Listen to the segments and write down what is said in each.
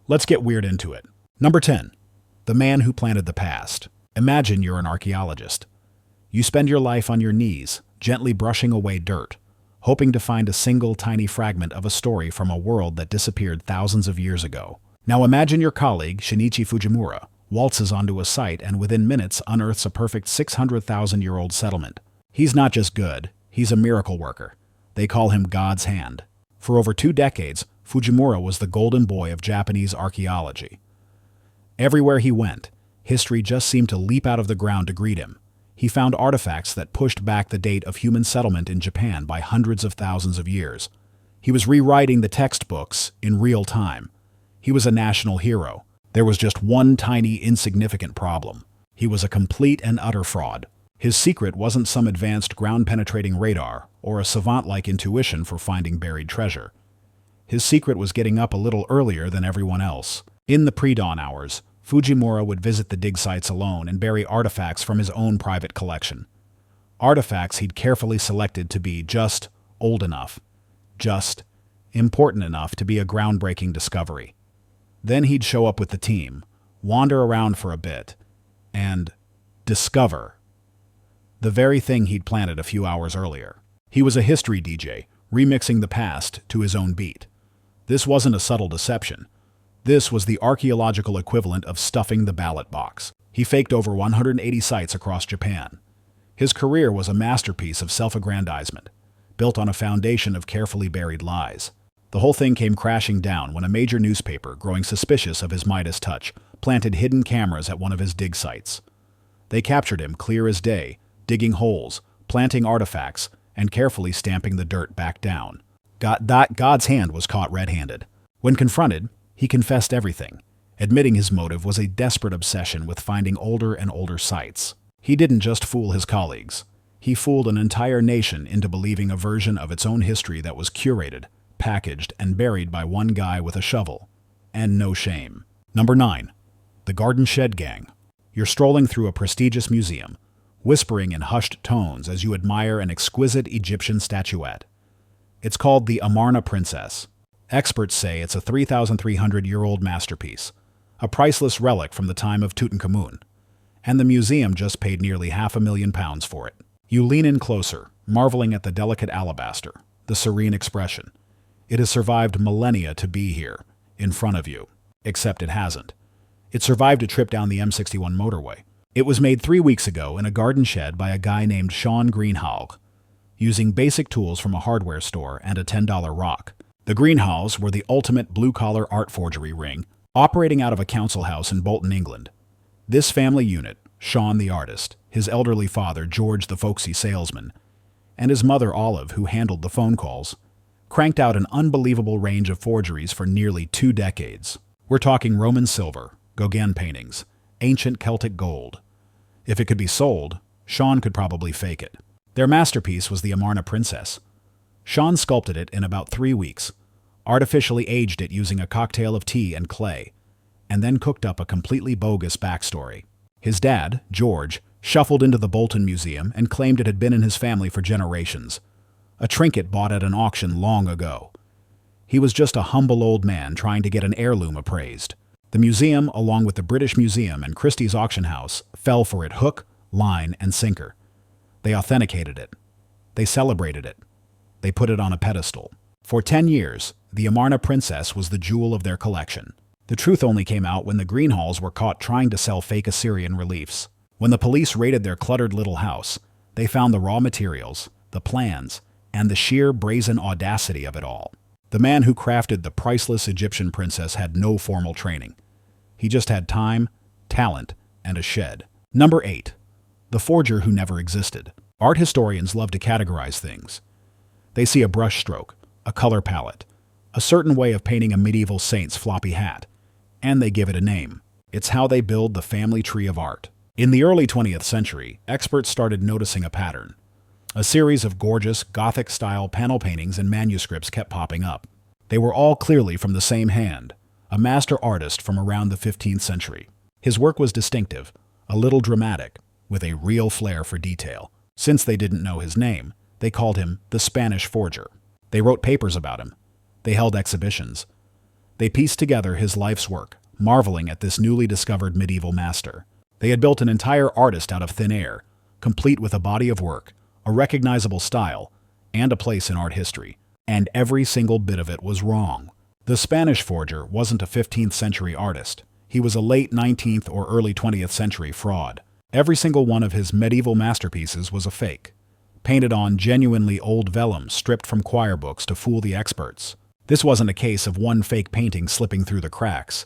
Let's get weird into it. Number 10. The man who planted the past. Imagine you're an archaeologist. You spend your life on your knees, gently brushing away dirt, hoping to find a single tiny fragment of a story from a world that disappeared thousands of years ago. Now imagine your colleague, Shinichi Fujimura, waltzes onto a site and within minutes unearths a perfect 600,000-year-old settlement. He's not just good, he's a miracle worker. They call him God's Hand. For over 2 decades, Fujimura was the golden boy of Japanese archaeology. Everywhere he went, history just seemed to leap out of the ground to greet him. He found artifacts that pushed back the date of human settlement in Japan by hundreds of thousands of years. He was rewriting the textbooks in real time. He was a national hero. There was just one tiny, insignificant problem. He was a complete and utter fraud. His secret wasn't some advanced ground-penetrating radar or a savant-like intuition for finding buried treasure. His secret was getting up a little earlier than everyone else. In the pre-dawn hours, Fujimura would visit the dig sites alone and bury artifacts from his own private collection. Artifacts he'd carefully selected to be just old enough, just important enough to be a groundbreaking discovery. Then he'd show up with the team, wander around for a bit, and discover the very thing he'd planted a few hours earlier. He was a history DJ, remixing the past to his own beat. This wasn't a subtle deception. This was the archaeological equivalent of stuffing the ballot box. He faked over 180 sites across Japan. His career was a masterpiece of self-aggrandizement, built on a foundation of carefully buried lies. The whole thing came crashing down when a major newspaper, growing suspicious of his Midas touch, planted hidden cameras at one of his dig sites. They captured him clear as day, digging holes, planting artifacts, and carefully stamping the dirt back down. God's Hand was caught red-handed. When confronted, he confessed everything, admitting his motive was a desperate obsession with finding older and older sites. He didn't just fool his colleagues. He fooled an entire nation into believing a version of its own history that was curated, packaged, and buried by one guy with a shovel. And no shame. Number 9. The Garden Shed Gang. You're strolling through a prestigious museum, whispering in hushed tones as you admire an exquisite Egyptian statuette. It's called the Amarna Princess. Experts say it's a 3,300-year-old masterpiece, a priceless relic from the time of Tutankhamun, and the museum just paid nearly £500,000 for it. You lean in closer, marveling at the delicate alabaster, the serene expression. It has survived millennia to be here, in front of you, except it hasn't. It survived a trip down the M61 motorway. It was made 3 weeks ago in a garden shed by a guy named Sean Greenhalgh, using basic tools from a hardware store and a $10 rock. The Greenhalghs were the ultimate blue-collar art forgery ring, operating out of a council house in Bolton, England. This family unit, Sean the artist, his elderly father George the folksy salesman, and his mother Olive, who handled the phone calls, cranked out an unbelievable range of forgeries for nearly 2 decades. We're talking Roman silver, Gauguin paintings, ancient Celtic gold. If it could be sold, Sean could probably fake it. Their masterpiece was the Amarna Princess. Sean sculpted it in about 3 weeks, artificially aged it using a cocktail of tea and clay, and then cooked up a completely bogus backstory. His dad, George, shuffled into the Bolton Museum and claimed it had been in his family for generations, a trinket bought at an auction long ago. He was just a humble old man trying to get an heirloom appraised. The museum, along with the British Museum and Christie's auction house, fell for it hook, line, and sinker. They authenticated it. They celebrated it. They put it on a pedestal. For 10 years, the Amarna Princess was the jewel of their collection. The truth only came out when the Greenhalghs were caught trying to sell fake Assyrian reliefs. When the police raided their cluttered little house, they found the raw materials, the plans, and the sheer brazen audacity of it all. The man who crafted the priceless Egyptian princess had no formal training. He just had time, talent, and a shed. Number 8. The forger who never existed. Art historians love to categorize things. They see a brushstroke, a color palette, a certain way of painting a medieval saint's floppy hat, and they give it a name. It's how they build the family tree of art. In the early 20th century, experts started noticing a pattern. A series of gorgeous, Gothic-style panel paintings and manuscripts kept popping up. They were all clearly from the same hand, a master artist from around the 15th century. His work was distinctive, a little dramatic, with a real flair for detail. Since they didn't know his name, they called him the Spanish Forger. They wrote papers about him. They held exhibitions. They pieced together his life's work, marveling at this newly discovered medieval master. They had built an entire artist out of thin air, complete with a body of work, a recognizable style, and a place in art history. And every single bit of it was wrong. The Spanish forger wasn't a 15th century artist. He was a late 19th or early 20th century fraud. Every single one of his medieval masterpieces was a fake, painted on genuinely old vellum stripped from choir books to fool the experts. This wasn't a case of one fake painting slipping through the cracks.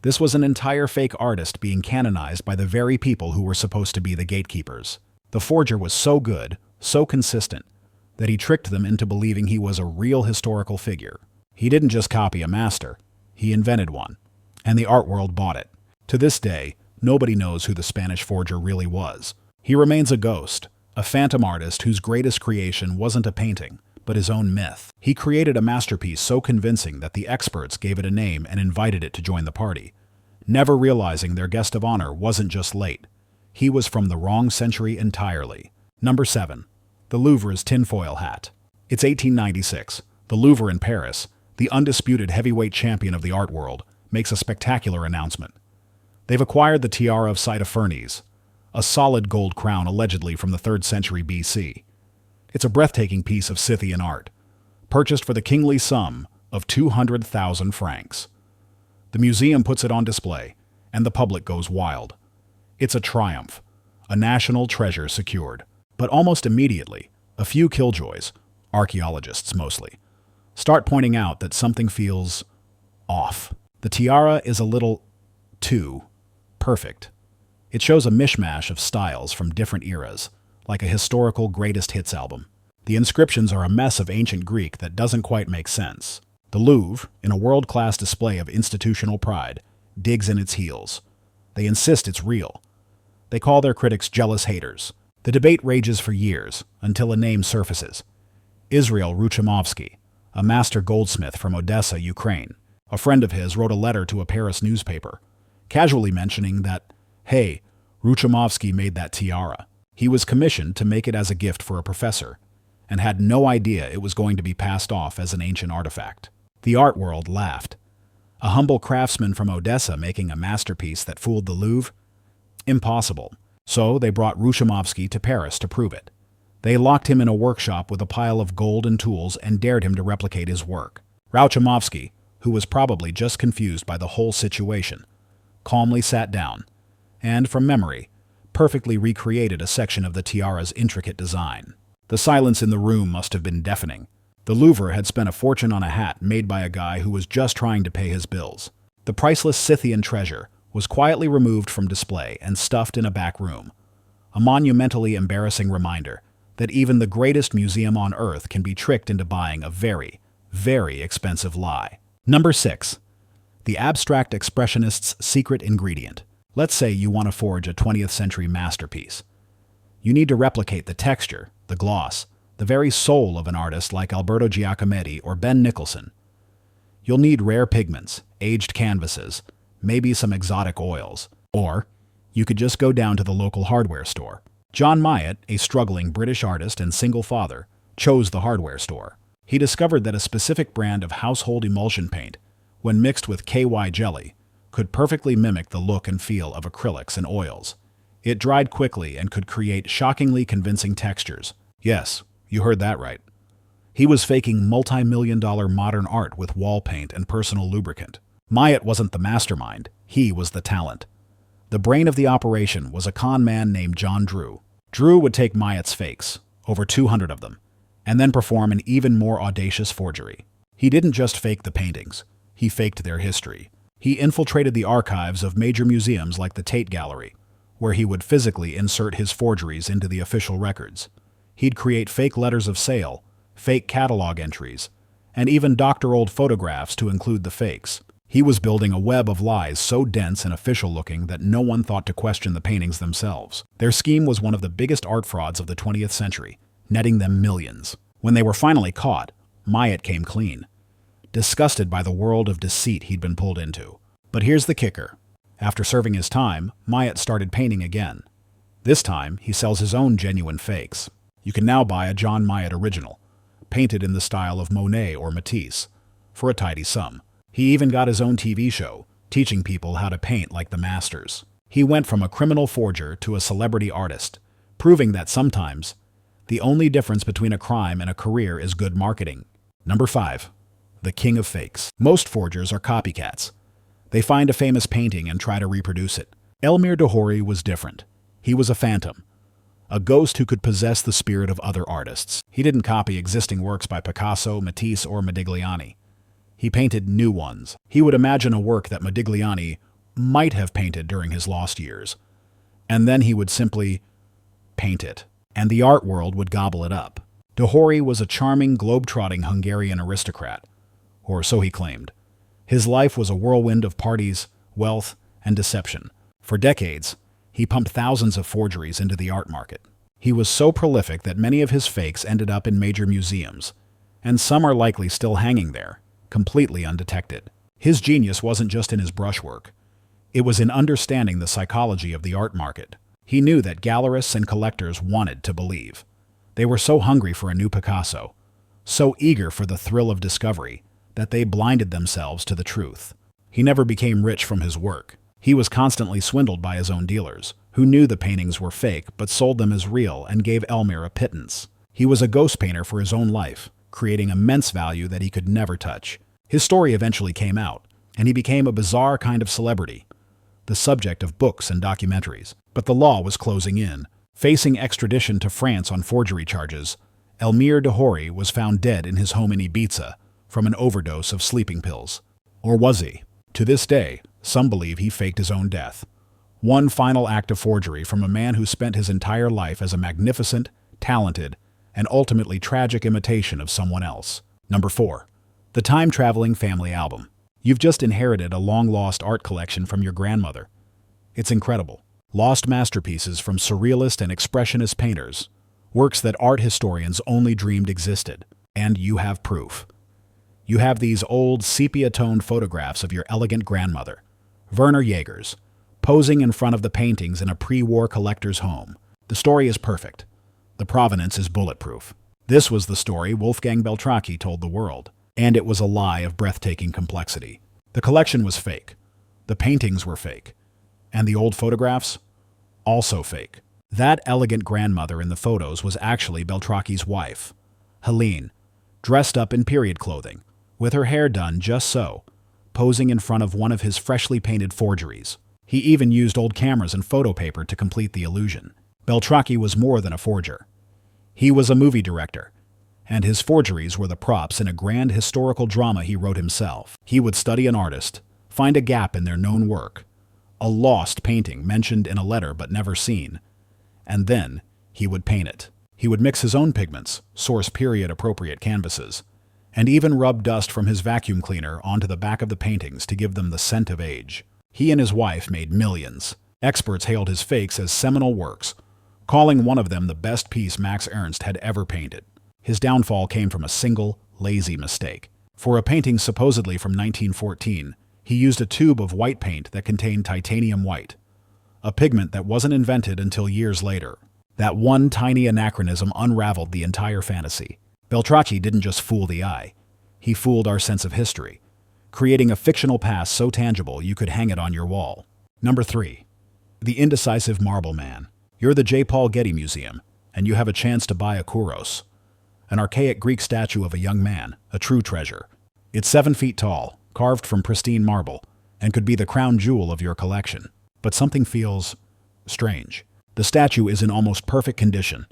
This was an entire fake artist being canonized by the very people who were supposed to be the gatekeepers. The forger was so good, so consistent, that he tricked them into believing he was a real historical figure. He didn't just copy a master, he invented one, and the art world bought it. To this day, nobody knows who the Spanish forger really was. He remains a ghost, a phantom artist whose greatest creation wasn't a painting, but his own myth. He created a masterpiece so convincing that the experts gave it a name and invited it to join the party, never realizing their guest of honor wasn't just late. He was from the wrong century entirely. Number 7. The Louvre's tinfoil hat. It's 1896. The Louvre in Paris, the undisputed heavyweight champion of the art world, makes a spectacular announcement. They've acquired the tiara of Sitaphernes, a solid gold crown allegedly from the 3rd century BC. It's a breathtaking piece of Scythian art, purchased for the kingly sum of 200,000 francs. The museum puts it on display, and the public goes wild. It's a triumph, a national treasure secured. But almost immediately, a few killjoys, archaeologists mostly, start pointing out that something feels off. The tiara is a little too perfect. It shows a mishmash of styles from different eras, like a historical greatest hits album. The inscriptions are a mess of ancient Greek that doesn't quite make sense. The Louvre, in a world-class display of institutional pride, digs in its heels. They insist it's real. They call their critics jealous haters. The debate rages for years, until a name surfaces. Israel Ruchamovsky, a master goldsmith from Odessa, Ukraine. A friend of his wrote a letter to a Paris newspaper, casually mentioning that, hey, Ruchamovsky made that tiara. He was commissioned to make it as a gift for a professor, and had no idea it was going to be passed off as an ancient artifact. The art world laughed. A humble craftsman from Odessa making a masterpiece that fooled the Louvre? Impossible. So they brought Ruchamovsky to Paris to prove it. They locked him in a workshop with a pile of gold and tools and dared him to replicate his work. Ruchamovsky, who was probably just confused by the whole situation, calmly sat down, and, from memory, perfectly recreated a section of the tiara's intricate design. The silence in the room must have been deafening. The Louvre had spent a fortune on a hat made by a guy who was just trying to pay his bills. The priceless Scythian treasure was quietly removed from display and stuffed in a back room, a monumentally embarrassing reminder that even the greatest museum on earth can be tricked into buying a very, very expensive lie. Number 6. The abstract expressionist's secret ingredient. Let's say you want to forge a 20th century masterpiece. You need to replicate the texture, the gloss, the very soul of an artist like Alberto Giacometti or Ben Nicholson. You'll need rare pigments, aged canvases, maybe some exotic oils. Or you could just go down to the local hardware store. John Myatt, a struggling British artist and single father, chose the hardware store. He discovered that a specific brand of household emulsion paint, when mixed with KY jelly, could perfectly mimic the look and feel of acrylics and oils. It dried quickly and could create shockingly convincing textures. Yes, you heard that right. He was faking multi-million-dollar modern art with wall paint and personal lubricant. Myatt wasn't the mastermind, he was the talent. The brain of the operation was a con man named John Drew. Drew would take Myatt's fakes, over 200 of them, and then perform an even more audacious forgery. He didn't just fake the paintings, he faked their history. He infiltrated the archives of major museums like the Tate Gallery, where he would physically insert his forgeries into the official records. He'd create fake letters of sale, fake catalog entries, and even doctor old photographs to include the fakes. He was building a web of lies so dense and official-looking that no one thought to question the paintings themselves. Their scheme was one of the biggest art frauds of the 20th century, netting them millions. When they were finally caught, Myatt came clean, disgusted by the world of deceit he'd been pulled into. But here's the kicker. After serving his time, Myatt started painting again. This time, he sells his own genuine fakes. You can now buy a John Myatt original, painted in the style of Monet or Matisse, for a tidy sum. He even got his own TV show, teaching people how to paint like the masters. He went from a criminal forger to a celebrity artist, proving that sometimes the only difference between a crime and a career is good marketing. Number 5. The king of fakes. Most forgers are copycats. They find a famous painting and try to reproduce it. Elmire Dahori was different. He was a phantom, a ghost who could possess the spirit of other artists. He didn't copy existing works by Picasso, Matisse, or Modigliani. He painted new ones. He would imagine a work that Modigliani might have painted during his lost years, and then he would simply paint it, and the art world would gobble it up. Dahori was a charming, globe-trotting Hungarian aristocrat, or so he claimed. His life was a whirlwind of parties, wealth, and deception. For decades, he pumped thousands of forgeries into the art market. He was so prolific that many of his fakes ended up in major museums, and some are likely still hanging there, completely undetected. His genius wasn't just in his brushwork. It was in understanding the psychology of the art market. He knew that gallerists and collectors wanted to believe. They were so hungry for a new Picasso, so eager for the thrill of discovery, that they blinded themselves to the truth. He never became rich from his work. He was constantly swindled by his own dealers, who knew the paintings were fake but sold them as real and gave Elmire a pittance. He was a ghost painter for his own life, creating immense value that he could never touch. His story eventually came out, and he became a bizarre kind of celebrity, the subject of books and documentaries. But the law was closing in. Facing extradition to France on forgery charges, Elmire Dahori was found dead in his home in Ibiza from an overdose of sleeping pills. Or was he? To this day, some believe he faked his own death. One final act of forgery from a man who spent his entire life as a magnificent, talented, and ultimately tragic imitation of someone else. Number 4. The time-traveling family album. You've just inherited a long-lost art collection from your grandmother. It's incredible. Lost masterpieces from surrealist and expressionist painters, works that art historians only dreamed existed. And you have proof. You have these old, sepia-toned photographs of your elegant grandmother, Werner Jaeger's, posing in front of the paintings in a pre-war collector's home. The story is perfect. The provenance is bulletproof. This was the story Wolfgang Beltracchi told the world, and it was a lie of breathtaking complexity. The collection was fake. The paintings were fake. And the old photographs? Also fake. That elegant grandmother in the photos was actually Beltracchi's wife, Helene, dressed up in period clothing, with her hair done just so, posing in front of one of his freshly painted forgeries. He even used old cameras and photo paper to complete the illusion. Beltracchi was more than a forger. He was a movie director, and his forgeries were the props in a grand historical drama he wrote himself. He would study an artist, find a gap in their known work, a lost painting mentioned in a letter but never seen, and then he would paint it. He would mix his own pigments, source period-appropriate canvases, and even rub dust from his vacuum cleaner onto the back of the paintings to give them the scent of age. He and his wife made millions. Experts hailed his fakes as seminal works, calling one of them the best piece Max Ernst had ever painted. His downfall came from a single, lazy mistake. For a painting supposedly from 1914, he used a tube of white paint that contained titanium white, a pigment that wasn't invented until years later. That one tiny anachronism unraveled the entire fantasy. Beltracchi didn't just fool the eye. He fooled our sense of history, creating a fictional past so tangible you could hang it on your wall. Number 3. The Indecisive Marble Man. You're the J. Paul Getty Museum, and you have a chance to buy a kouros, an archaic Greek statue of a young man, a true treasure. It's 7 feet tall, carved from pristine marble, and could be the crown jewel of your collection. But something feels strange. The statue is in almost perfect condition,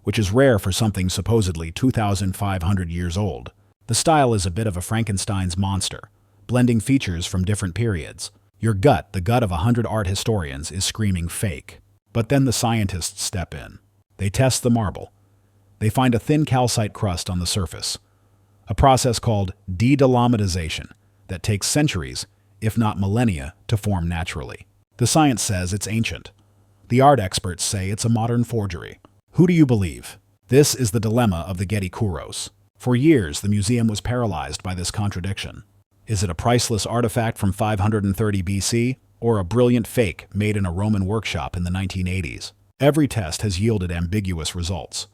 which is rare for something supposedly 2,500 years old. The style is a bit of a Frankenstein's monster, blending features from different periods. Your gut, the gut of 100 art historians, is screaming fake. But then the scientists step in. They test the marble. They find a thin calcite crust on the surface, a process called de-dolomitization that takes centuries, if not millennia, to form naturally. The science says it's ancient. The art experts say it's a modern forgery. Who do you believe? This is the dilemma of the Getty kouros. For years, the museum was paralyzed by this contradiction. Is it a priceless artifact from 530 BC, or a brilliant fake made in a Roman workshop in the 1980s? Every test has yielded ambiguous results.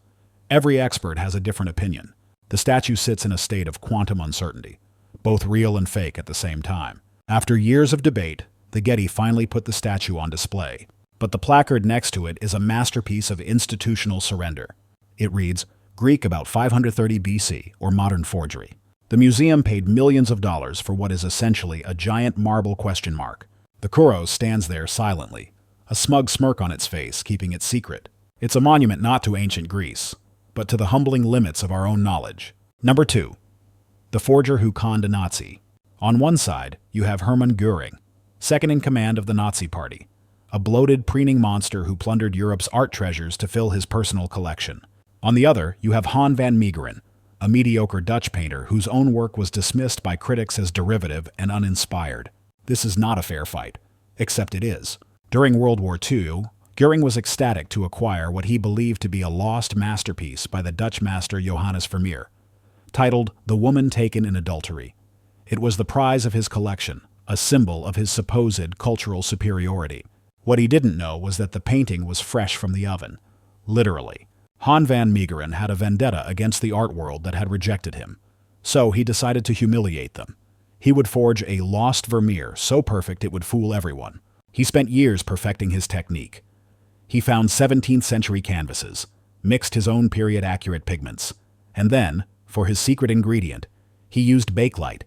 Every expert has a different opinion. The statue sits in a state of quantum uncertainty, both real and fake at the same time. After years of debate, the Getty finally put the statue on display. But the placard next to it is a masterpiece of institutional surrender. It reads, Greek about 530 BC, or modern forgery. The museum paid millions of dollars for what is essentially a giant marble question mark. The Kouros stands there silently, a smug smirk on its face, keeping it secret. It's a monument not to ancient Greece, but to the humbling limits of our own knowledge. Number 2. The forger who conned a Nazi. On one side, you have Hermann Göring, second in command of the Nazi Party, a bloated, preening monster who plundered Europe's art treasures to fill his personal collection. On the other, you have Han van Meegeren, a mediocre Dutch painter whose own work was dismissed by critics as derivative and uninspired. This is not a fair fight, except it is. During World War II, Göring was ecstatic to acquire what he believed to be a lost masterpiece by the Dutch master Johannes Vermeer, titled The Woman Taken in Adultery. It was the prize of his collection, a symbol of his supposed cultural superiority. What he didn't know was that the painting was fresh from the oven, literally. Han van Meegeren had a vendetta against the art world that had rejected him, so he decided to humiliate them. He would forge a lost Vermeer so perfect it would fool everyone. He spent years perfecting his technique. He found 17th century canvases, mixed his own period-accurate pigments, and then, for his secret ingredient, he used bakelite,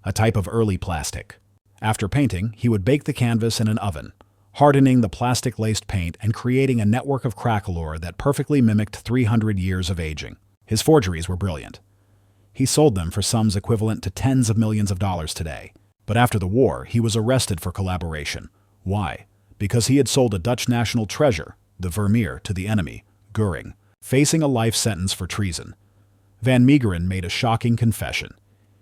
a type of early plastic. After painting, he would bake the canvas in an oven, hardening the plastic-laced paint and creating a network of craquelure that perfectly mimicked 300 years of aging. His forgeries were brilliant. He sold them for sums equivalent to tens of millions of dollars today. But after the war, he was arrested for collaboration. Why? Because he had sold a Dutch national treasure, the Vermeer, to the enemy, Göring, facing a life sentence for treason. Van Meegeren made a shocking confession.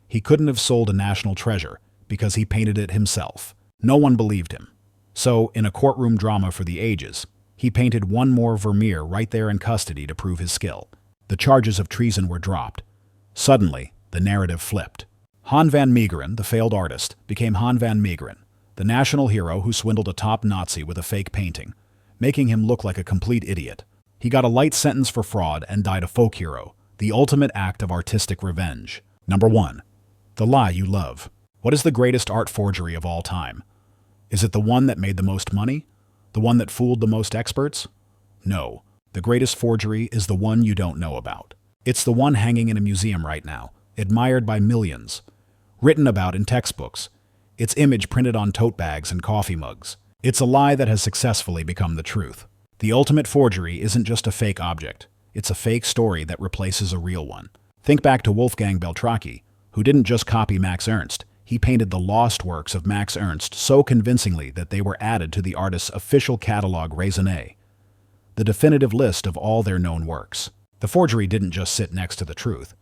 He couldn't have sold a national treasure because he painted it himself. No one believed him. So, in a courtroom drama for the ages, he painted one more Vermeer right there in custody to prove his skill. The charges of treason were dropped. Suddenly, the narrative flipped. Han van Meegeren, the failed artist, became Han van Meegeren, the national hero who swindled a top Nazi with a fake painting, making him look like a complete idiot. He got a light sentence for fraud and died a folk hero, the ultimate act of artistic revenge. Number 1. The lie you love. What is the greatest art forgery of all time? Is it the one that made the most money? The one that fooled the most experts? No. The greatest forgery is the one you don't know about. It's the one hanging in a museum right now, admired by millions, written about in textbooks, its image printed on tote bags and coffee mugs. It's a lie that has successfully become the truth. The ultimate forgery isn't just a fake object. It's a fake story that replaces a real one. Think back to Wolfgang Beltracchi, who didn't just copy Max Ernst. He painted the lost works of Max Ernst so convincingly that they were added to the artist's official catalog raisonné, the definitive list of all their known works. The forgery didn't just sit next to the truth.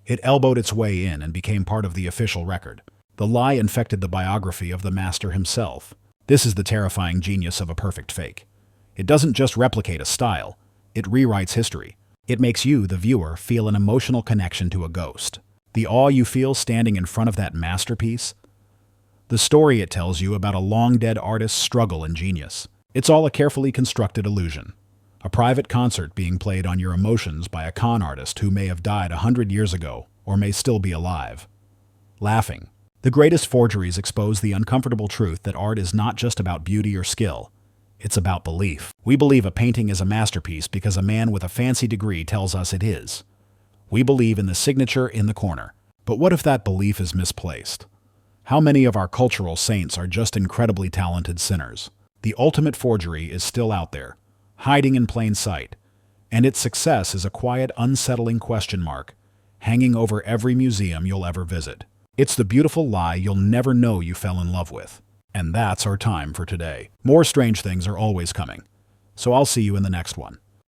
It elbowed its way in and became part of the official record. The lie infected the biography of the master himself. This is the terrifying genius of a perfect fake. It doesn't just replicate a style, it rewrites history. It makes you, the viewer, feel an emotional connection to a ghost. The awe you feel standing in front of that masterpiece, the story it tells you about a long-dead artist's struggle and genius. It's all a carefully constructed illusion. A private concert being played on your emotions by a con artist who may have died 100 years ago or may still be alive. Laughing. The greatest forgeries expose the uncomfortable truth that art is not just about beauty or skill. It's about belief. We believe a painting is a masterpiece because a man with a fancy degree tells us it is. We believe in the signature in the corner. But what if that belief is misplaced? How many of our cultural saints are just incredibly talented sinners? The ultimate forgery is still out there, hiding in plain sight, and its success is a quiet, unsettling question mark hanging over every museum you'll ever visit. It's the beautiful lie you'll never know you fell in love with. And that's our time for today. More strange things are always coming, so I'll see you in the next one.